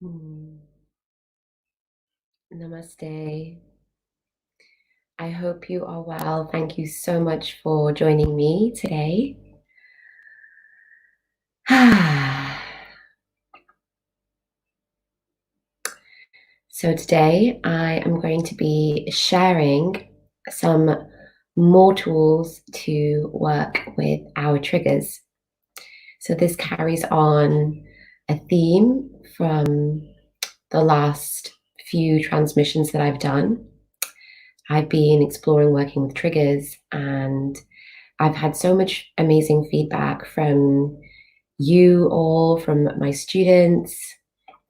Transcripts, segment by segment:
Hmm. Namaste. I hope you are well. Thank you so much for joining me today. So, today I am going to be sharing some more tools to work with our triggers. So, this carries on a theme from the last few transmissions that I've done. I've been exploring working with triggers, and I've had so much amazing feedback from you all, from my students,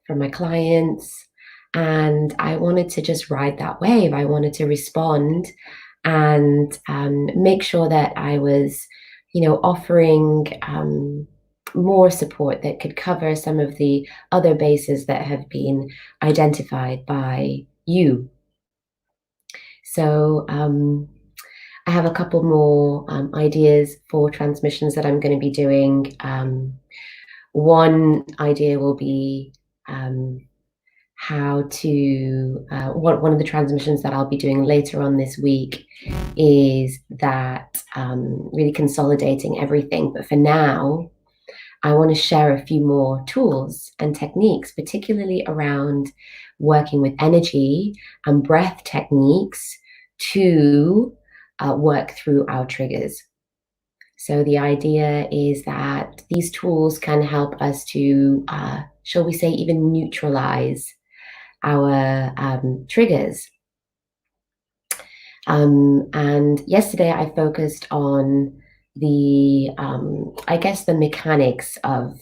from my clients, and I wanted to just ride that wave. I wanted to respond and make sure that I was, offering more support that could cover some of the other bases that have been identified by you. So, I have a couple more ideas for transmissions that I'm going to be doing. One idea will be how to, one of the transmissions that I'll be doing later on this week is that really consolidating everything. But for now, I want to share a few more tools and techniques, particularly around working with energy and breath techniques to work through our triggers. So the idea is that these tools can help us to, shall we say, even neutralize our triggers. And yesterday I focused on I guess, the mechanics of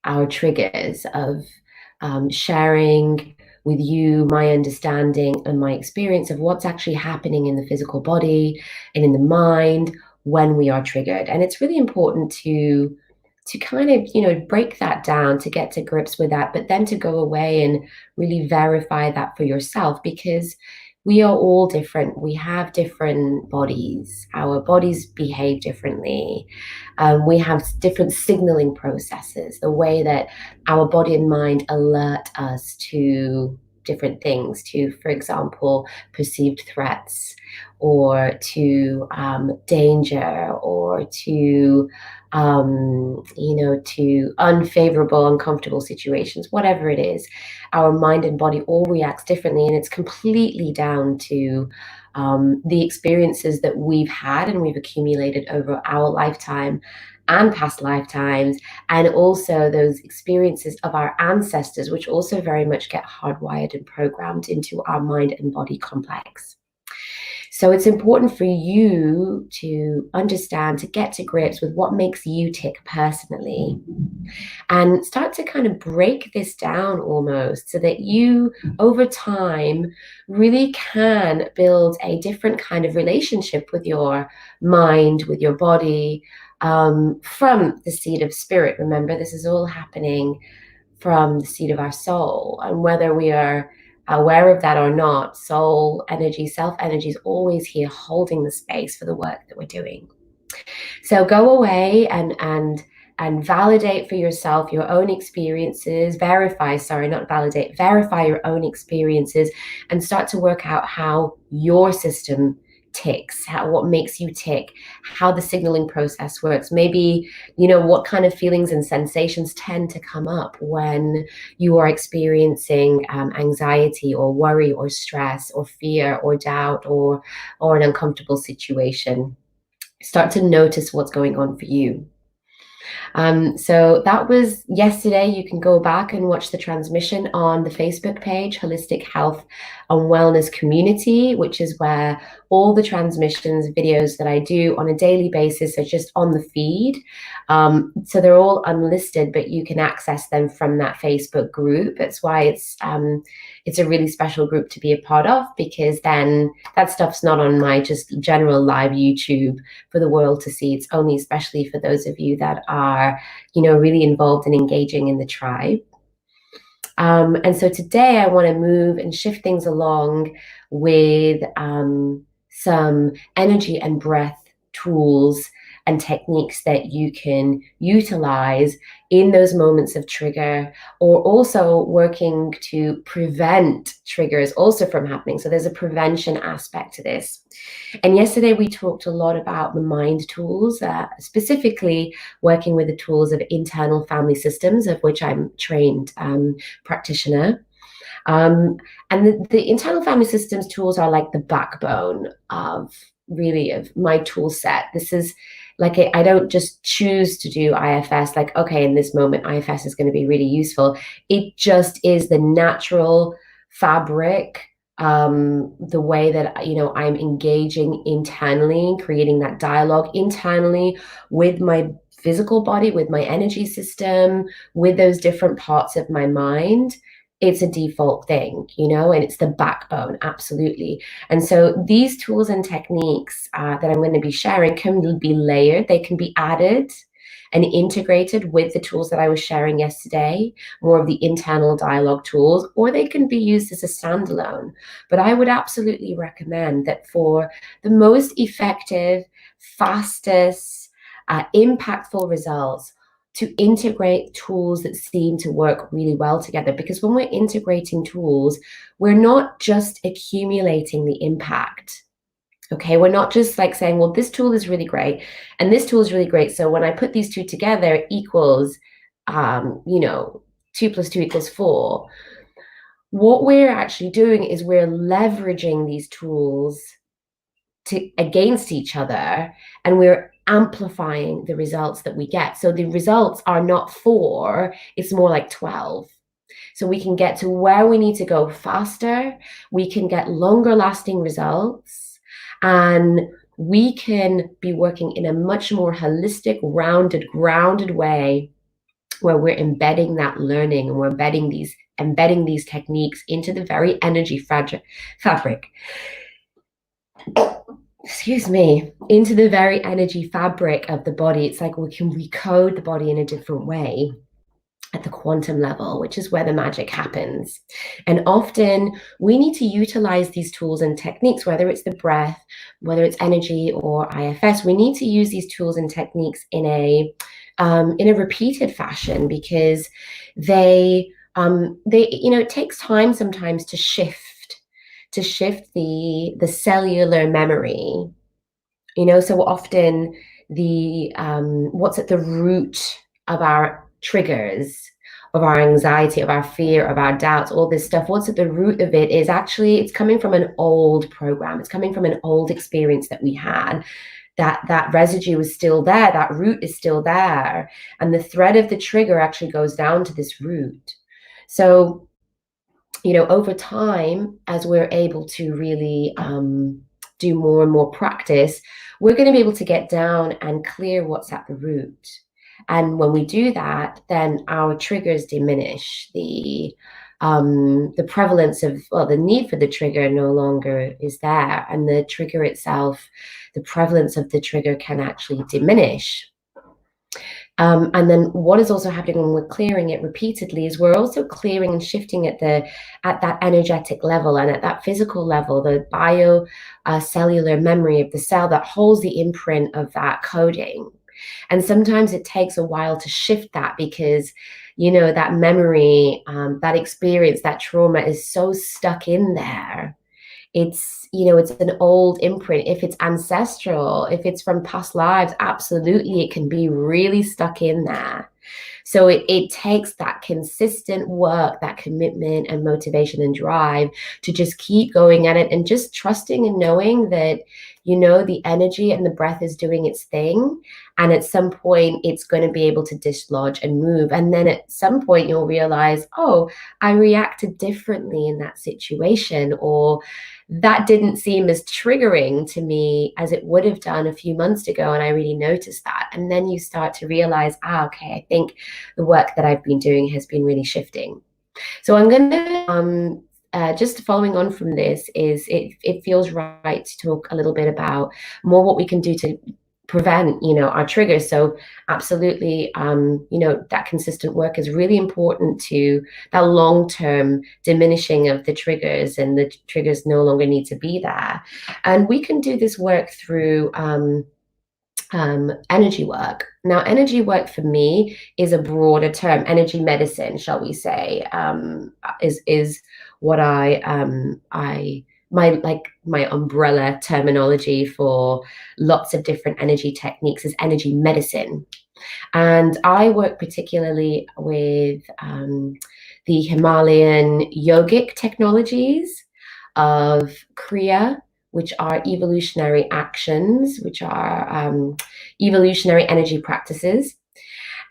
our triggers, of sharing with you my understanding and my experience of what's actually happening in the physical body and in the mind when we are triggered. And it's really important to kind of, break that down, to get to grips with that, but then to go away and really verify that for yourself, because we are all different. We have different bodies. Our bodies behave differently. We have different signaling processes, the way that our body and mind alert us to different things, to, for example, perceived threats, or to danger, or to to unfavorable, uncomfortable situations, whatever it is. Our mind and body all reacts differently, and it's completely down to the experiences that we've had and we've accumulated over our lifetime and past lifetimes, and also those experiences of our ancestors, which also very much get hardwired and programmed into our mind and body complex. So it's important for you to understand, to get to grips with what makes you tick personally, and start to kind of break this down almost, so that you, over time, really can build a different kind of relationship with your mind, with your body, from the seat of spirit. Remember, this is all happening from the seat of our soul. And whether we are aware of that or not, soul energy, self energy is always here holding the space for the work that we're doing. So go away and validate for yourself your own experiences. Verify your own experiences, and start to work out how your system ticks, what makes you tick, how the signaling process works. Maybe, what kind of feelings and sensations tend to come up when you are experiencing anxiety or worry or stress or fear or doubt, or an uncomfortable situation. Start to notice what's going on for you. So that was yesterday. You can go back and watch the transmission on the Facebook page, Holistic Health and Wellness Community, which is where all the transmissions, videos that I do on a daily basis are just on the feed. So they're all unlisted, but you can access them from that Facebook group. That's why it's a really special group to be a part of, because then that stuff's not on my just general live YouTube for the world to see. It's only especially for those of you that are, really involved and engaging in the tribe. And so today I want to move and shift things along with some energy and breath tools and techniques that you can utilize in those moments of trigger, or also working to prevent triggers also from happening. So there's a prevention aspect to this. And yesterday we talked a lot about the mind tools, specifically working with the tools of internal family systems, of which I'm trained practitioner. Um, and the internal family systems tools are like the backbone of really of my tool set. This is like I don't just choose to do IFS like, okay, in this moment, IFS is going to be really useful. It just is the natural fabric, the way that, you know, I'm engaging internally, creating that dialogue internally with my physical body, with my energy system, with those different parts of my mind. It's a default thing, you know, and it's the backbone, absolutely. And so these tools and techniques that I'm going to be sharing can be layered, they can be added and integrated with the tools that I was sharing yesterday, more of the internal dialogue tools, or they can be used as a standalone. But I would absolutely recommend that for the most effective, fastest, impactful results, to integrate tools that seem to work really well together. Because when we're integrating tools, we're not just accumulating the impact. Okay, we're not just like saying, well, this tool is really great and this tool is really great. So when I put these two together, equals, you know, 2 + 2 = 4. What we're actually doing is we're leveraging these tools against each other, and we're amplifying the results that we get. So the results are not 4, it's more like 12. So we can get to where we need to go faster, we can get longer lasting results, and we can be working in a much more holistic, rounded, grounded way, where we're embedding that learning and we're embedding these techniques into the very energy fabric, excuse me, into the very energy fabric of the body. It's like we can recode the body in a different way at the quantum level, which is where the magic happens. And often we need to utilize these tools and techniques, whether it's the breath, whether it's energy or IFS. We need to use these tools and techniques in a repeated fashion, because they you know, it takes time sometimes to shift the cellular memory, you know. So often the what's at the root of our triggers, of our anxiety, of our fear, of our doubts, all this stuff, what's at the root of it is actually, it's coming from an old program, it's coming from an old experience that we had. That residue is still there, that root is still there, and the thread of the trigger actually goes down to this root. So, you know, over time, as we're able to really do more and more practice, we're going to be able to get down and clear what's at the root. And when we do that, then our triggers diminish. The prevalence of, well, the need for the trigger no longer is there, and the trigger itself, the prevalence of the trigger can actually diminish. And then what is also happening when we're clearing it repeatedly is we're also clearing and shifting at that energetic level and at that physical level, the cellular memory of the cell that holds the imprint of that coding. And sometimes it takes a while to shift that, because, you know, that memory, that experience, that trauma is so stuck in there. It's, you know, it's an old imprint. If it's ancestral, if it's from past lives, absolutely, it can be really stuck in there. So it takes that consistent work, that commitment and motivation and drive to just keep going at it, and just trusting and knowing that, you know, the energy and the breath is doing its thing. And at some point, it's going to be able to dislodge and move. And then at some point, you'll realize, oh, I reacted differently in that situation, or that didn't seem as triggering to me as it would have done a few months ago, and I really noticed that. And then you start to realize, okay, I think the work that I've been doing has been really shifting. So I'm going to just following on from this, is it feels right to talk a little bit about more what we can do to prevent, you know, our triggers. So absolutely, you know, that consistent work is really important to that long-term diminishing of the triggers, and the triggers no longer need to be there. And we can do this work through energy work. Now, energy work for me is a broader term. Energy medicine, shall we say, is what I my umbrella terminology for lots of different energy techniques is energy medicine. And I work particularly with the Himalayan yogic technologies of Kriya, which are evolutionary actions, which are evolutionary energy practices.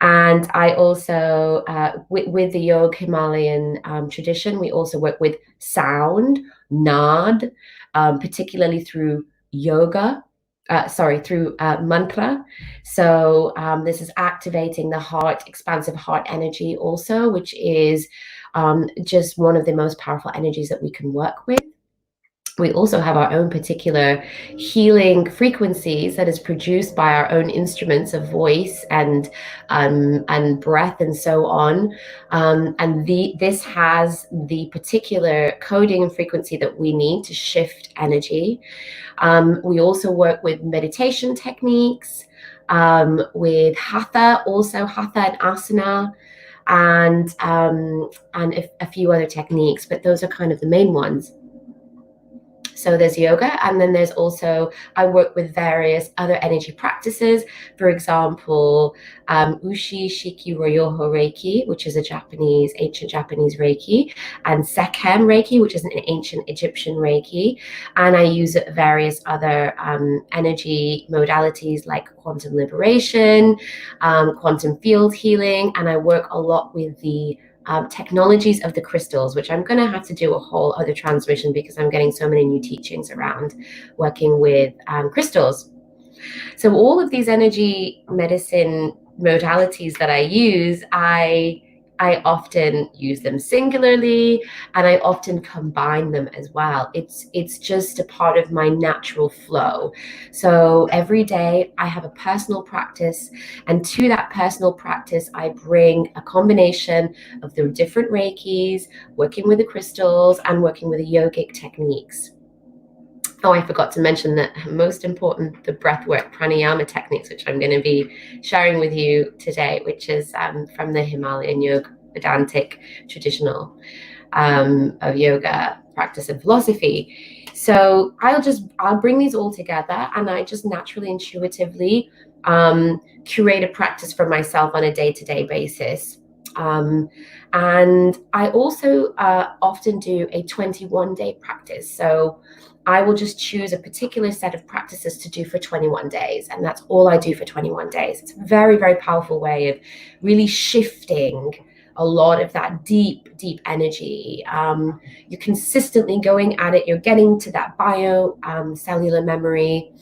And I also, with the Yoga Himalayan tradition, we also work with sound, nad, particularly through yoga, through mantra. So this is activating the heart, expansive heart energy also, which is just one of the most powerful energies that we can work with. We also have our own particular healing frequencies that is produced by our own instruments of voice and breath and so on. And this has the particular coding and frequency that we need to shift energy. We also work with meditation techniques, with hatha, also hatha and asana, and a few other techniques, but those are kind of the main ones. So there's yoga, and then there's also, I work with various other energy practices. For example, Ushi Shiki Ryoho Reiki, which is a ancient Japanese Reiki, and Sekhem Reiki, which is an ancient Egyptian Reiki. And I use various other energy modalities like quantum liberation, quantum field healing, and I work a lot with the technologies of the crystals, which I'm going to have to do a whole other transmission because I'm getting so many new teachings around working with crystals. So all of these energy medicine modalities that I use, I often use them singularly, and I often combine them as well. It's just a part of my natural flow. So every day I have a personal practice, and to that personal practice, I bring a combination of the different Reikis, working with the crystals, and working with the yogic techniques. Oh, I forgot to mention that most important, the breathwork pranayama techniques, which I'm going to be sharing with you today, which is from the Himalayan Yoga Vedantic traditional of yoga practice and philosophy. So I'll bring these all together, and I just naturally, intuitively curate a practice for myself on a day-to-day basis. And I also often do a 21-day practice. So I will just choose a particular set of practices to do for 21 days. And that's all I do for 21 days. It's a very, very powerful way of really shifting a lot of that deep energy. You're consistently going at it. You're getting to that cellular memory.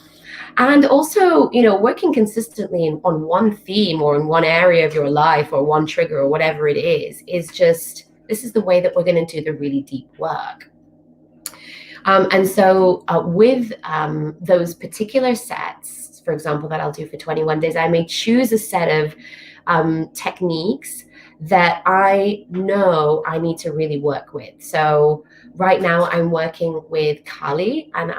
And also, working consistently on one theme or in one area of your life or one trigger or whatever it is just, this is the way that we're going to do the really deep work. And so with those particular sets, for example, that I'll do for 21 days, I may choose a set of techniques that I know I need to really work with. So right now I'm working with Kali, and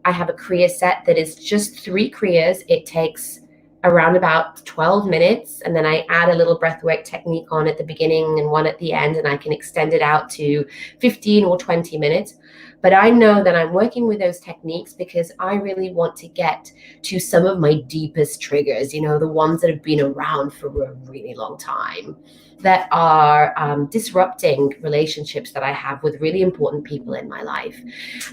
I have a Kriya set that is just 3 Kriyas. It takes around about 12 minutes, and then I add a little breathwork technique on at the beginning and one at the end, and I can extend it out to 15 or 20 minutes. But I know that I'm working with those techniques because I really want to get to some of my deepest triggers, the ones that have been around for a really long time, that are disrupting relationships that I have with really important people in my life.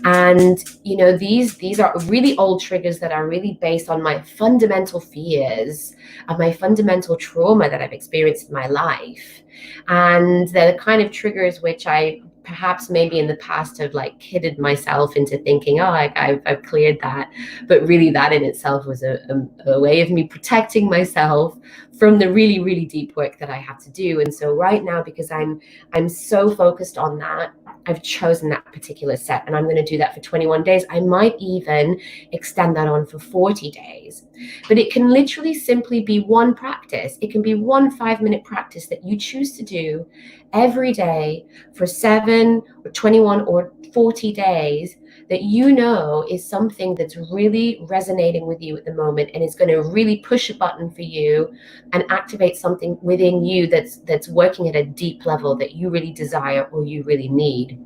And, these are really old triggers that are really based on my fundamental fears of my fundamental trauma that I've experienced in my life. And they're the kind of triggers which I perhaps maybe in the past have kidded myself into thinking, oh, I've cleared that. But really that in itself was a way of me protecting myself from the really, really deep work that I have to do. And so right now, because I'm so focused on that, I've chosen that particular set, and I'm going to do that for 21 days. I might even extend that on for 40 days. But it can literally simply be one practice. It can be one 5-minute practice that you choose to do every day for 7 or 21 or 40 days, that you know is something that's really resonating with you at the moment and is going to really push a button for you and activate something within you that's working at a deep level that you really desire or you really need.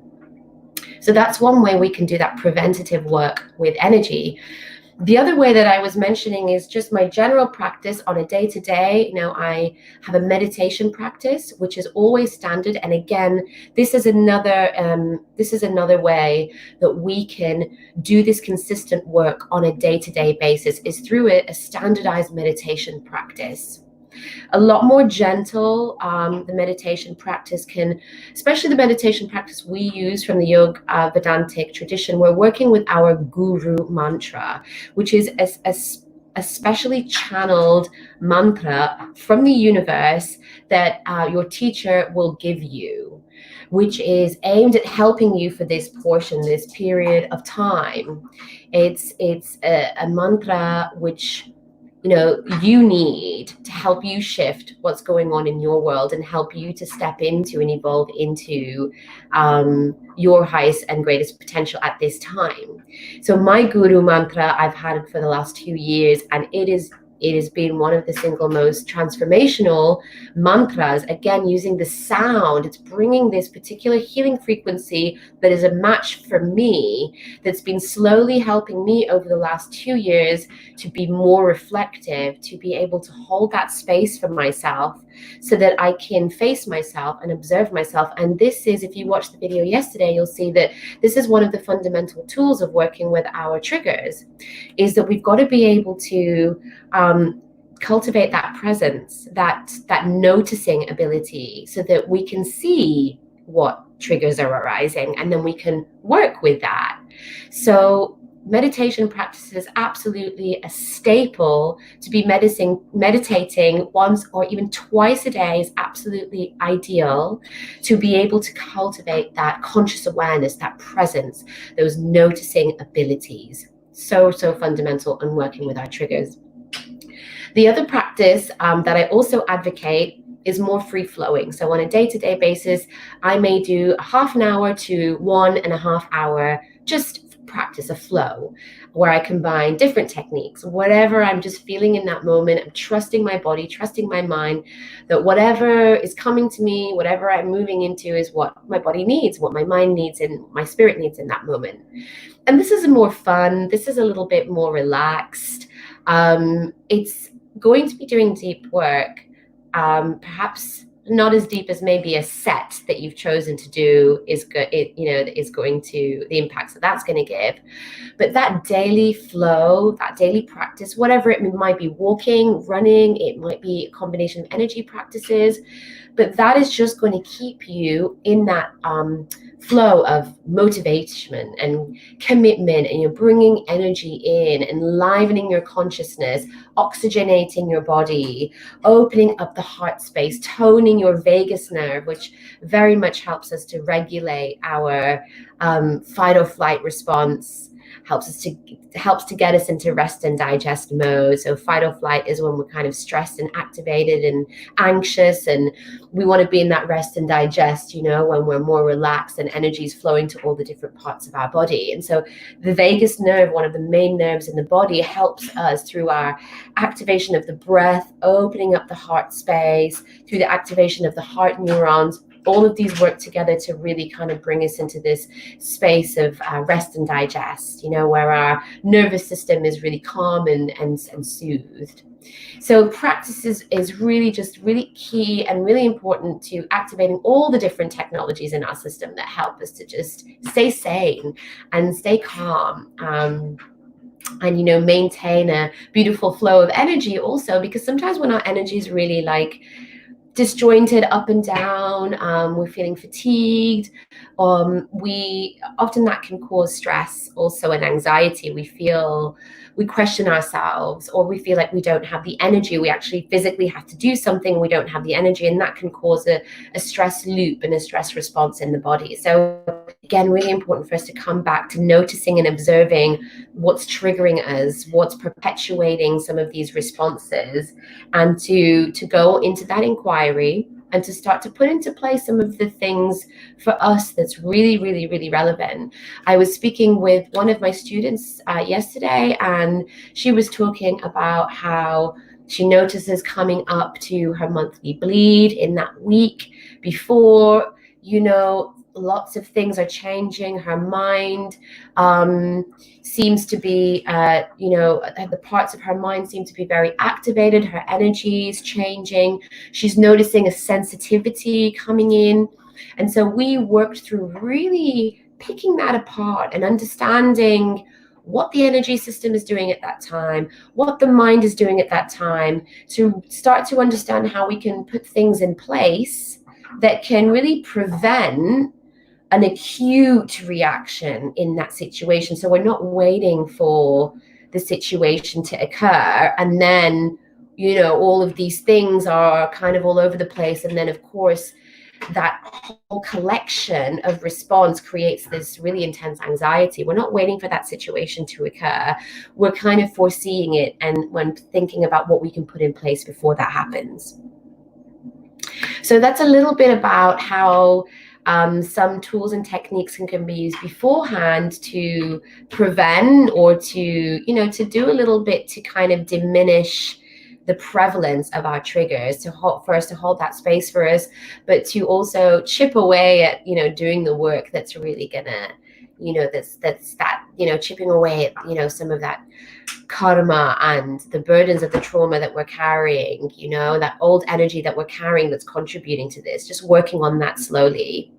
So that's one way we can do that preventative work with energy. The other way that I was mentioning is just my general practice on a day-to-day. Now, I have a meditation practice, which is always standard. And again, this is another way that we can do this consistent work on a day-to-day basis, is through a standardized meditation practice. A lot more gentle. The meditation practice can, especially the meditation practice we use from the Yoga Vedantic tradition, we're working with our guru mantra, which is a specially channeled mantra from the universe that your teacher will give you, which is aimed at helping you for this portion, this period of time. It's a mantra which you need to help you shift what's going on in your world and help you to step into and evolve into your highest and greatest potential at this time. So my guru mantra, I've had it for the last 2 years, and it has been one of the single most transformational mantras. Again, using the sound, it's bringing this particular healing frequency that is a match for me, that's been slowly helping me over the last 2 years to be more reflective, to be able to hold that space for myself so that I can face myself and observe myself. And this is, if you watched the video yesterday, you'll see that this is one of the fundamental tools of working with our triggers, is that we've got to be able to cultivate that presence, that noticing ability, so that we can see what triggers are arising and then we can work with that. So meditation practice is absolutely a staple. To be meditating once or even twice a day is absolutely ideal, to be able to cultivate that conscious awareness, that presence, those noticing abilities. So fundamental in working with our triggers. The other practice that I also advocate is more free-flowing. So on a day-to-day basis, I may do a half an hour to 1.5 hour just practice, a flow, where I combine different techniques, whatever I'm just feeling in that moment. I'm trusting my body, trusting my mind, that whatever is coming to me, whatever I'm moving into, is what my body needs, what my mind needs, and my spirit needs in that moment. And this is more fun. This is a little bit more relaxed. It's going to be doing deep work, perhaps not as deep as maybe a set that you've chosen to do is going to, the impacts that's going to give. But that daily flow, that daily practice, whatever it might be, walking, running, it might be a combination of energy practices, but that is just going to keep you in that flow of motivation and commitment, and you're bringing energy in, enlivening your consciousness, oxygenating your body, opening up the heart space, toning your vagus nerve, which very much helps us to regulate our fight or flight response, helps to get us into rest and digest mode. So fight or flight is when we're kind of stressed and activated and anxious, and we want to be in that rest and digest, when we're more relaxed and energy is flowing to all the different parts of our body. And so the vagus nerve, one of the main nerves in the body, helps us through our activation of the breath, opening up the heart space, through the activation of the heart neurons. All of these work together to really kind of bring us into this space of rest and digest, where our nervous system is really calm and soothed. So practice is really key and really important to activating all the different technologies in our system that help us to just stay sane and stay calm. And maintain a beautiful flow of energy also, because sometimes when our energy is really disjointed up and down, we're feeling fatigued. We often, that can cause stress also and anxiety. We question ourselves, or we feel like we don't have the energy. We actually physically have to do something, we don't have the energy, and that can cause a stress loop and a stress response in the body. So again, really important for us to come back to noticing and observing what's triggering us, what's perpetuating some of these responses, and to go into that inquiry and to start to put into place some of the things for us that's really, really, really relevant. I was speaking with one of my students yesterday, and she was talking about how she notices coming up to her monthly bleed in that week before, lots of things are changing. Her mind seems to be, the parts of her mind seem to be very activated. Her energy is changing. She's noticing a sensitivity coming in. And so we worked through really picking that apart and understanding what the energy system is doing at that time, what the mind is doing at that time, to start to understand how we can put things in place that can really prevent an acute reaction in that situation. So we're not waiting for the situation to occur, and then, all of these things are kind of all over the place. And then, of course, that whole collection of response creates this really intense anxiety. We're not waiting for that situation to occur. We're kind of foreseeing it, and when thinking about what we can put in place before that happens. So that's a little bit about how some tools and techniques can be used beforehand to prevent, or to do a little bit to kind of diminish the prevalence of our triggers, for us to hold that space for us, but to also chip away at, doing the work that's really gonna, chipping away at, some of that karma and the burdens of the trauma that we're carrying, that old energy that we're carrying that's contributing to this. Just working on that slowly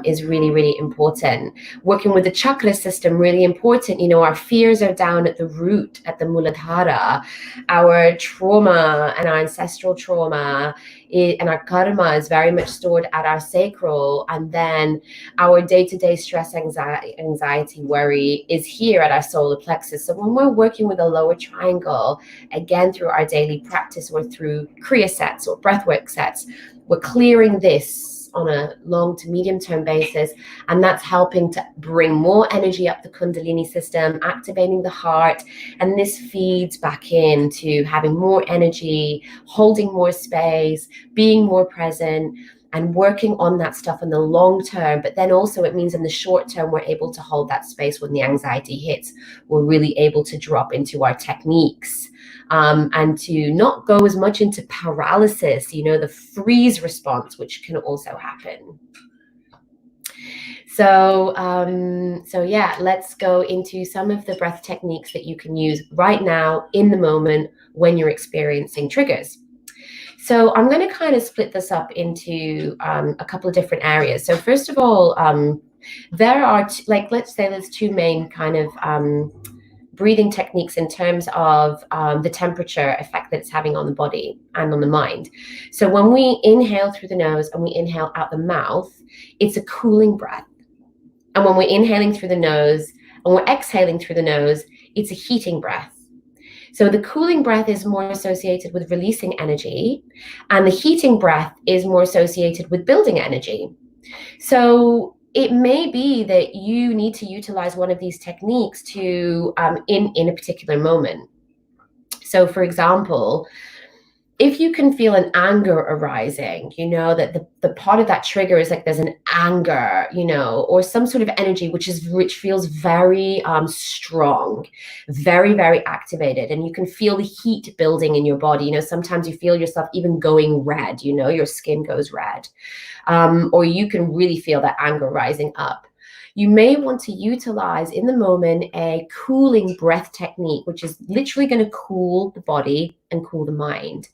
is really, really important. Working with the chakra system, really important. Our fears are down at the root, at the Muladhara. Our trauma and our ancestral trauma and our karma is very much stored at our sacral. And then our day-to-day stress, anxiety, worry is here at our solar plexus. So when we're working with a lower triangle, again, through our daily practice or through Kriya sets or breathwork sets, we're clearing this on a long to medium term basis, and that's helping to bring more energy up the Kundalini system, activating the heart, and this feeds back into having more energy, holding more space, being more present, and working on that stuff in the long term. But then also it means in the short term, we're able to hold that space when the anxiety hits. We're really able to drop into our techniques, and to not go as much into paralysis, the freeze response, which can also happen. So yeah, let's go into some of the breath techniques that you can use right now in the moment when you're experiencing triggers. So I'm going to kind of split this up into a couple of different areas. So first of all, there are, let's say there's two main kind of breathing techniques in terms of the temperature effect that it's having on the body and on the mind. So when we inhale through the nose and we inhale out the mouth, it's a cooling breath. And when we're inhaling through the nose and we're exhaling through the nose, it's a heating breath. So the cooling breath is more associated with releasing energy, and the heating breath is more associated with building energy. So it may be that you need to utilize one of these techniques to in a particular moment. So for example, if you can feel an anger arising, that the part of that trigger is like there's an anger, or some sort of energy which feels very strong, very, very activated, and you can feel the heat building in your body. Sometimes you feel yourself even going red, your skin goes red, or you can really feel that anger rising up. You may want to utilize in the moment a cooling breath technique, which is literally going to cool the body and cool the mind.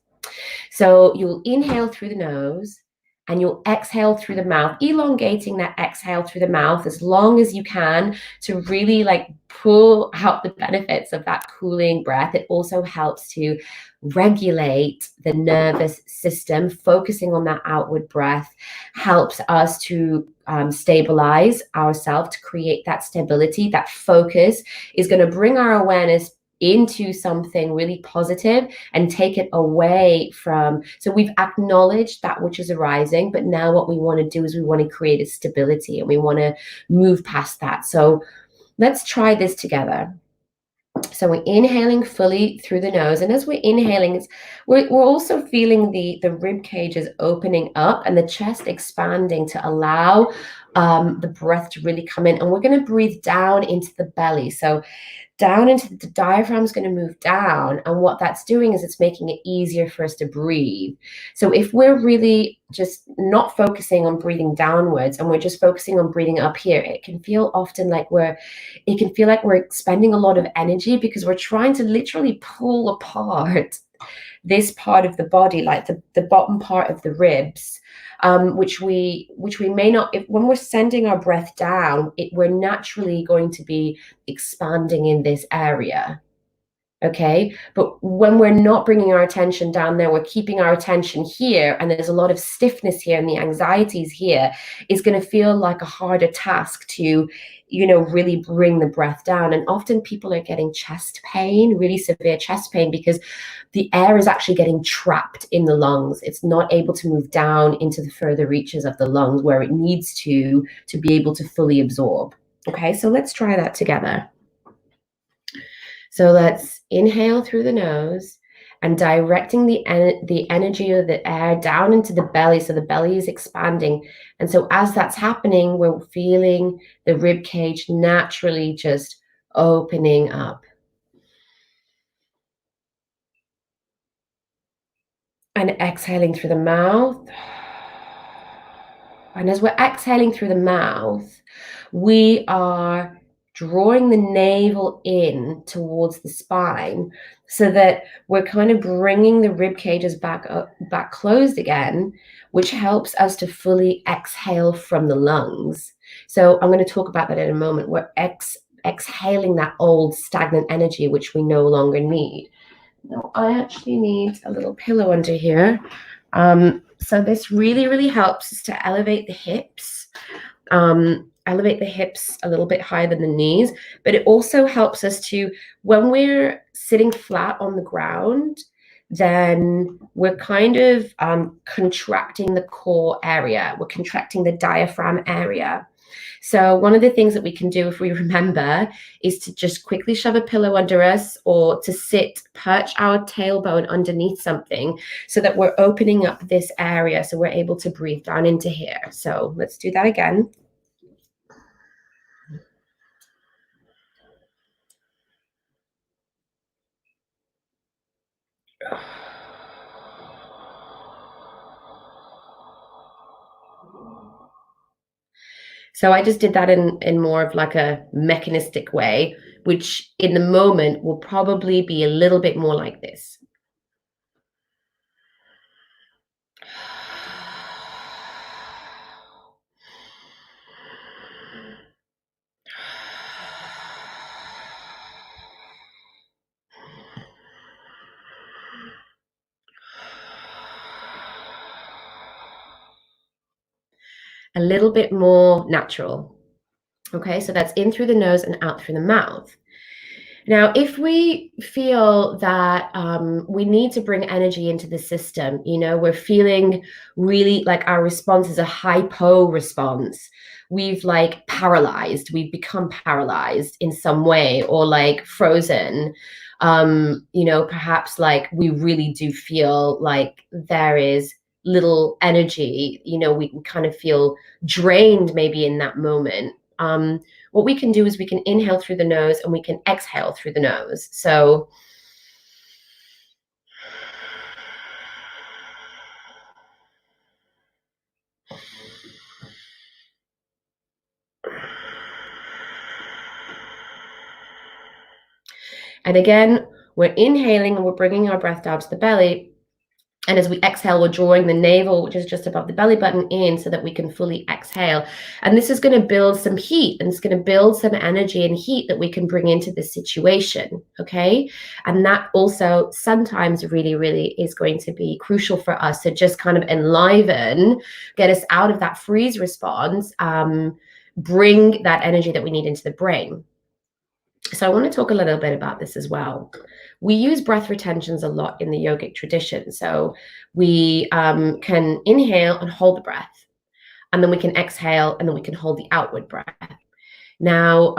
So you'll inhale through the nose and you'll exhale through the mouth, elongating that exhale through the mouth as long as you can to really like pull out the benefits of that cooling breath. It also helps to regulate the nervous system. Focusing on that outward breath helps us to stabilize ourselves, to create that stability. That focus is going to bring our awareness into something really positive and take it away from, so we've acknowledged that which is arising, but now what we want to do is we want to create a stability and we want to move past that. So let's try this together. So we're inhaling fully through the nose, and as we're inhaling, we're also feeling the rib cages opening up and the chest expanding to allow the breath to really come in. And we're going to breathe down into the belly. So down into the diaphragm is going to move down, and what that's doing is it's making it easier for us to breathe. So if we're really just not focusing on breathing downwards and we're just focusing on breathing up here, it can feel like we're expending a lot of energy because we're trying to literally pull apart this part of the body, like the bottom part of the ribs, which we may not, when we're sending our breath down, we're naturally going to be expanding in this area. Okay, but when we're not bringing our attention down there, we're keeping our attention here, and there's a lot of stiffness here, and the anxieties here is going to feel like a harder task to, really bring the breath down. And often people are getting chest pain, really severe chest pain, because the air is actually getting trapped in the lungs. It's not able to move down into the further reaches of the lungs where it needs to be able to fully absorb. Okay, so let's try that together. So let's inhale through the nose and directing the energy of the air down into the belly. So the belly is expanding. And so as that's happening, we're feeling the rib cage naturally just opening up. And exhaling through the mouth. And as we're exhaling through the mouth, we are drawing the navel in towards the spine so that we're kind of bringing the rib cages back closed again, which helps us to fully exhale from the lungs. So I'm going to talk about that in a moment. We're exhaling that old stagnant energy, which we no longer need. Now, I actually need a little pillow under here. So this really, really helps us to elevate the hips. Elevate the hips a little bit higher than the knees, but it also helps us to, when we're sitting flat on the ground, then we're kind of contracting the core area. We're contracting the diaphragm area. So one of the things that we can do, if we remember, is to just quickly shove a pillow under us or to perch our tailbone underneath something so that we're opening up this area so we're able to breathe down into here. So let's do that again. So I just did that in more of like a mechanistic way, which in the moment will probably be a little bit more like this. A little bit more natural. Okay, so that's in through the nose and out through the mouth. Now, if we feel that we need to bring energy into the system, we're feeling really like our response is a hypo response. We've like paralyzed, we've become paralyzed in some way or like frozen. Perhaps like we really do feel like there is little energy, we kind of feel drained maybe in that moment. What we can do is we can inhale through the nose and we can exhale through the nose. So and again, we're inhaling and we're bringing our breath down to the belly. And as we exhale, we're drawing the navel, which is just above the belly button, in so that we can fully exhale. And this is going to build some heat, and it's going to build some energy and heat that we can bring into this situation. Okay. And that also sometimes really, really is going to be crucial for us to just kind of enliven, get us out of that freeze response, bring that energy that we need into the brain. So I want to talk a little bit about this as well. We use breath retentions a lot in the yogic tradition. So we can inhale and hold the breath, and then we can exhale, and then we can hold the outward breath. Now,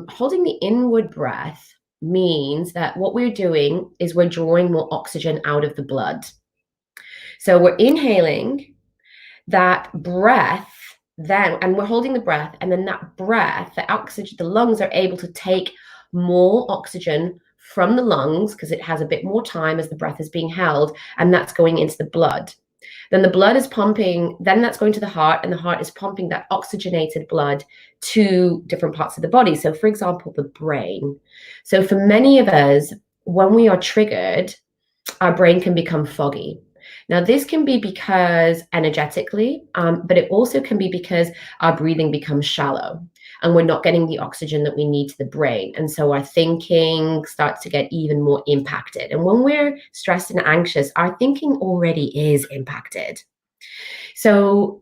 holding the inward breath means that what we're doing is we're drawing more oxygen out of the blood. So we're inhaling that breath, then, and we're holding the breath, and then that breath, the oxygen, the lungs are able to take more oxygen from the lungs because it has a bit more time as the breath is being held, and that's going into the blood. Then the blood is pumping, then that's going to the heart, and the heart is pumping that oxygenated blood to different parts of the body. So, for example, the brain. So, for many of us, when we are triggered, our brain can become foggy. Now, this can be because energetically, but it also can be because our breathing becomes shallow and we're not getting the oxygen that we need to the brain. And so our thinking starts to get even more impacted. And when we're stressed and anxious, our thinking already is impacted. So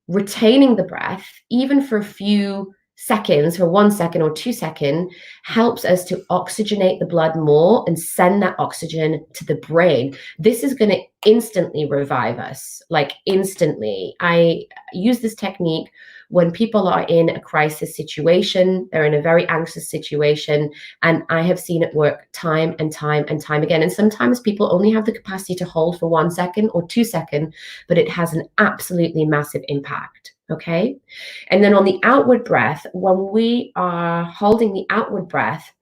retaining the breath, even for a few seconds, for 1 second or 2 seconds, helps us to oxygenate the blood more and send that oxygen to the brain. This is going to instantly revive us, like instantly. I use this technique when people are in a crisis situation, they're in a very anxious situation, and I have seen it work time and time and time again. And sometimes people only have the capacity to hold for 1 second or 2 seconds, but it has an absolutely massive impact. Okay. And then on the outward breath, when we are holding the outward breath,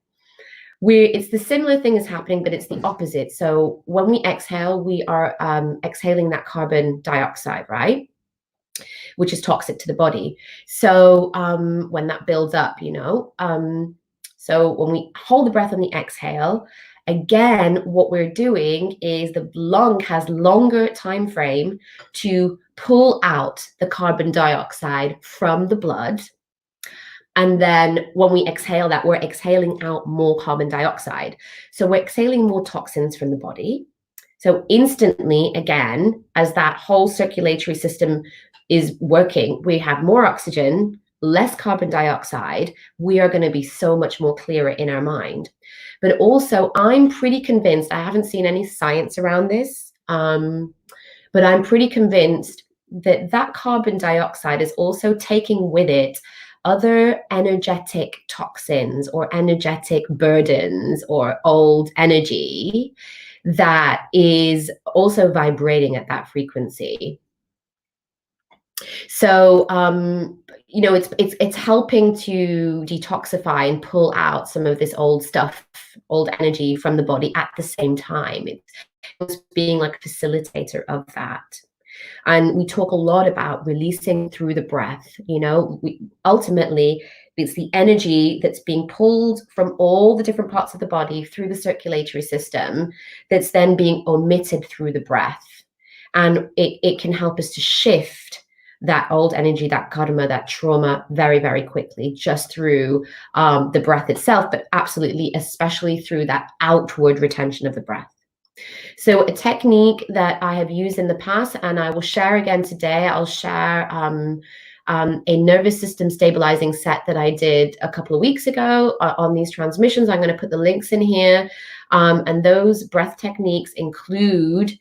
it's the similar thing is happening, but it's the opposite. So when we exhale, we are exhaling that carbon dioxide, right? Which is toxic to the body. So when that builds up, so when we hold the breath on the exhale, again, what we're doing is the lung has longer time frame to pull out the carbon dioxide from the blood. And then when we exhale that, we're exhaling out more carbon dioxide. So we're exhaling more toxins from the body. So instantly, again, as that whole circulatory system is working, we have more oxygen, less carbon dioxide. We are going to be so much more clearer in our mind. But also, I'm pretty convinced, I haven't seen any science around this, but I'm pretty convinced that that carbon dioxide is also taking with it other energetic toxins or energetic burdens or old energy that is also vibrating at that frequency. So it's helping to detoxify and pull out some of this old stuff, old energy from the body at the same time. It's being like a facilitator of that. And we talk a lot about releasing through the breath. Ultimately, it's the energy that's being pulled from all the different parts of the body through the circulatory system that's then being omitted through the breath. And it can help us to shift that old energy, that karma, that trauma very, very quickly, just through the breath itself, but absolutely, especially through that outward retention of the breath. So a technique that I have used in the past, and I will share again today, I'll share a nervous system stabilizing set that I did a couple of weeks ago on these transmissions. I'm going to put the links in here. And those breath techniques include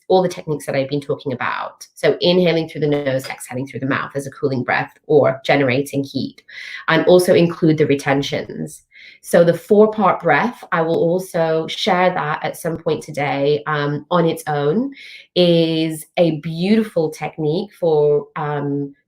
all the techniques that I've been talking about. So inhaling through the nose, exhaling through the mouth as a cooling breath or generating heat, and also include the retentions. So the 4-part breath, I will also share that at some point today on its own, is a beautiful technique for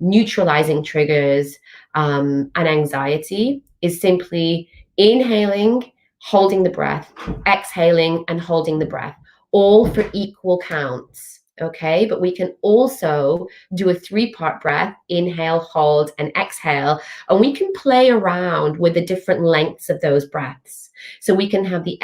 neutralizing triggers and anxiety. Is simply inhaling, holding the breath, exhaling and holding the breath, all for equal counts. okay? But we can also do a 3-part breath, inhale, hold, and exhale, and we can play around with the different lengths of those breaths. So we can have the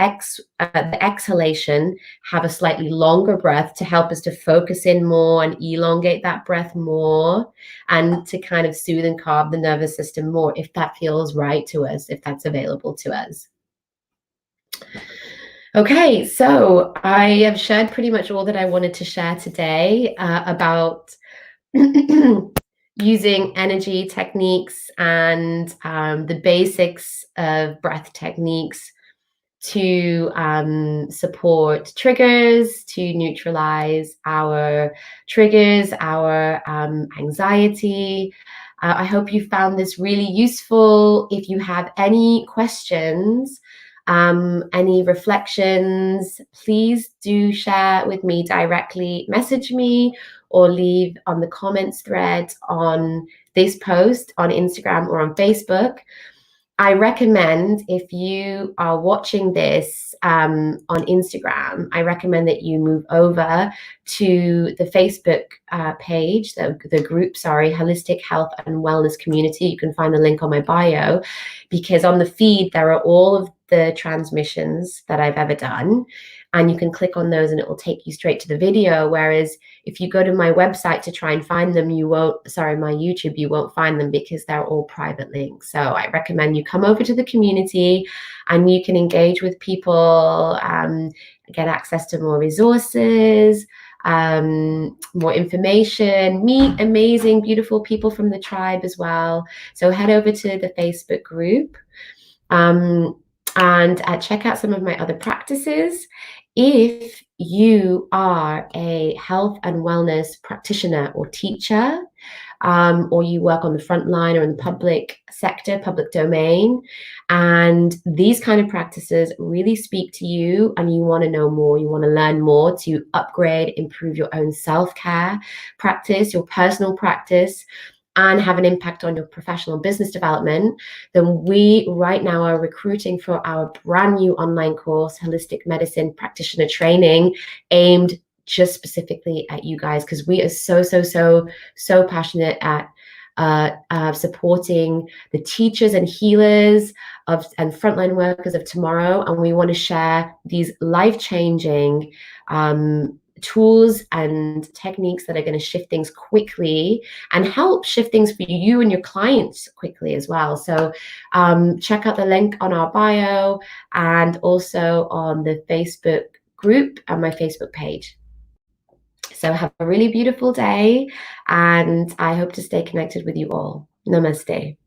exhalation, have a slightly longer breath to help us to focus in more and elongate that breath more, and to kind of soothe and calm the nervous system more, if that feels right to us, if that's available to us. Okay, so I have shared pretty much all that I wanted to share today about using energy techniques and the basics of breath techniques to support triggers, to neutralize our triggers, our anxiety. I hope you found this really useful. If you have any questions, any reflections, please do share with me directly. Message me or leave on the comments thread on this post on Instagram or on Facebook. I recommend, if you are watching this on Instagram, I recommend that you move over to the Facebook page, the group, Holistic Health and Wellness Community. You can find the link on my bio, because on the feed, there are all of the transmissions that I've ever done. And you can click on those and it will take you straight to the video. Whereas if you go to my website to try and find them, my YouTube, you won't find them because they're all private links. So I recommend you come over to the community and you can engage with people, get access to more resources, more information, meet amazing, beautiful people from the tribe as well. So head over to the Facebook group and check out some of my other practices. If you are a health and wellness practitioner or teacher, or you work on the front line or in the public sector, public domain, and these kind of practices really speak to you and you want to know more, you want to learn more to upgrade, improve your own self-care practice, your personal practice, and have an impact on your professional business development, then we right now are recruiting for our brand new online course, Holistic Medicine Practitioner Training, aimed just specifically at you guys, because we are so passionate at supporting the teachers and healers and frontline workers of tomorrow, and we want to share these life-changing tools and techniques that are going to shift things quickly and help shift things for you and your clients quickly as well. So check out the link on our bio and also on the Facebook group and my Facebook page. So have a really beautiful day, and I hope to stay connected with you all. Namaste.